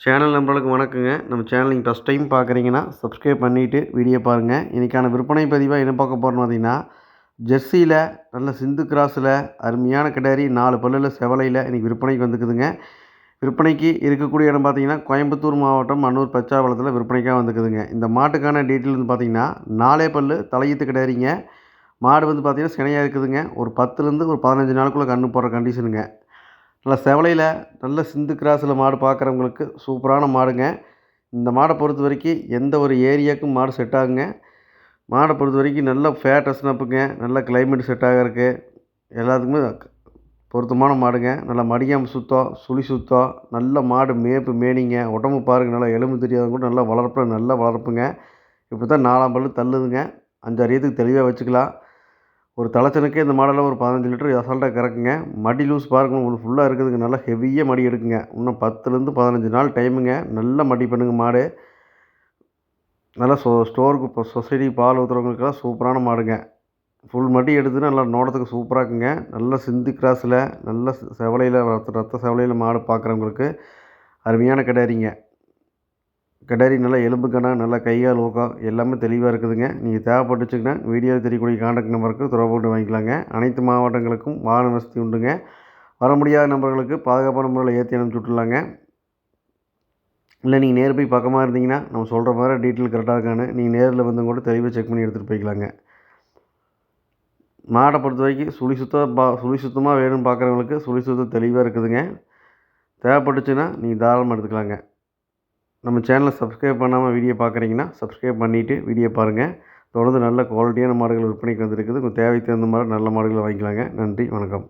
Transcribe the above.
Channel நண்பர்களுக்கு வணக்கங்க. நம்ம சேனல் நீங்கள் ஃபஸ்ட் டைம் பார்க்குறீங்கன்னா சப்ஸ்கிரைப் பண்ணிவிட்டு வீடியோ பாருங்கள். இன்றைக்கான விற்பனை பதிவாக என்ன பார்க்க போகிறோன்னு பார்த்தீங்கன்னா, ஜெர்சியில் நல்ல சிந்து கிராஸில் அருமையான கிடாரி 4 பல்லில் செவலையில் இன்றைக்கி விற்பனைக்கு வந்துக்குதுங்க. விற்பனைக்கு இருக்கக்கூடிய இடம் பார்த்தீங்கன்னா, கோயம்புத்தூர் மாவட்டம் மன்னூர் பச்சாவளத்தில் விற்பனைக்காக வந்துக்குதுங்க. இந்த மாட்டுக்கான டீட்டெயில் வந்து பார்த்தீங்கன்னா, 4 பல்லு தலையீத்து கிடாரிங்க. மாடு வந்து பார்த்தீங்கன்னா சினையாக இருக்குதுங்க. ஒரு 10லேருந்து ஒரு 15 நாளுக்குள்ளே கன்று போடுற கண்டிஷனுங்க. நல்லா செவலையில் நல்ல சிந்து கிராஸில் மாடு பார்க்குறவங்களுக்கு சூப்பரான மாடுங்க. இந்த மாடை பொறுத்த வரைக்கும் எந்த ஒரு ஏரியாவுக்கும் மாடு செட் ஆகுங்க. மாடை பொறுத்த வரைக்கும் நல்ல ஃபேட் ஸ்னப்புங்க, நல்ல கிளைமேட் செட் ஆகிறதுக்கு எல்லாத்துக்குமே பொருத்தமான மாடுங்க. நல்லா மடியாமல் சுத்தம், சுழி சுத்தம், நல்ல மாடு மேய்ப்பு மேனிங்க. உடம்பு பாருங்கள், நல்லா எலும்பு தெரியாதவங்க கூட நல்லா நல்ல வளர்ப்புங்க. இப்படி தான் 4ஆம் பல்லு தள்ளுதுங்க. 5 அறியத்துக்கு தெளிவாக வச்சுக்கலாம். ஒரு தலைச்சனுக்கே இந்த மாடெல்லாம் ஒரு 15 லிட்டர் அசால்ட்டாக கறக்குங்க. மடி லூஸ் பாருங்க, உங்களுக்கு ஃபுல்லாக இருக்குதுங்க. நல்லா ஹெவியாக மடி எடுக்குங்க. இன்னும் 10லேருந்து 15 நாள் டைமுங்க. நல்ல மடி பண்ணுங்க மாடு. நல்லா ஸ்டோருக்கு இப்போ சொசைட்டி பால் ஊற்றுறவங்களுக்கெல்லாம் சூப்பரான மாடுங்க. ஃபுல் மடி எடுத்துன்னா நல்லா நோடத்துக்கு சூப்பராக இருக்குங்க. நல்ல சிந்து கிராஸில் நல்ல செவலையில் ரத்த செவலையில் மாடு பார்க்குறவங்களுக்கு அருமையான கிடாரிங்க. கிடாரி நல்லா எலும்பு கணம், நல்லா கை கால் ஊக்கம் எல்லாமே தெளிவாக இருக்குதுங்க. நீங்கள் தேவைப்பட்டுச்சுங்கன்னா வீடியோவில் தெரியக்கூடிய கான்டாக்ட் நம்பருக்கு தொடர்பு கொண்டு வாங்கிக்கலாங்க. அனைத்து மாவட்டங்களுக்கும் வாகன வசதி உண்டுங்க. வர முடியாத நபர்களுக்கு பாதுகாப்பான முறையில் ஏற்றி அனுப்பிச்சி விட்டுலாங்க. இல்லை நீங்கள் நேர் போய் பக்கமாக இருந்தீங்கன்னா நம்ம சொல்கிற மாதிரி டீட்டெயில் கரெக்டாக இருக்கான்னு நீங்கள் நேரில் வந்து கூட தெளிவாக செக் பண்ணி எடுத்துகிட்டு போய்க்கலாங்க. மாடை பொறுத்த வரைக்கும் சுழி சுத்தமாக வேணும்னு பார்க்குறவங்களுக்கு சுழி சுத்தம் தெளிவாக இருக்குதுங்க. தேவைப்பட்டுச்சுன்னா நீங்கள் தாராளமாக எடுத்துக்கலாங்க. நம்ம சேனலை சப்ஸ்கிரைப் பண்ணாமல் வீடியோ பார்க்குறீங்கன்னா சப்ஸ்கிரைப் பண்ணிவிட்டு வீடியோ பாருங்கள். தொடர்ந்து நல்ல குவாலிட்டியான மாடுகள் விற்பனைக்கு வந்துருக்குது. உங்கள் தேவைக்கு தகுந்த மாதிரி நல்ல மாடுகளை வாங்கிக்கலாங்க. நன்றி, வணக்கம்.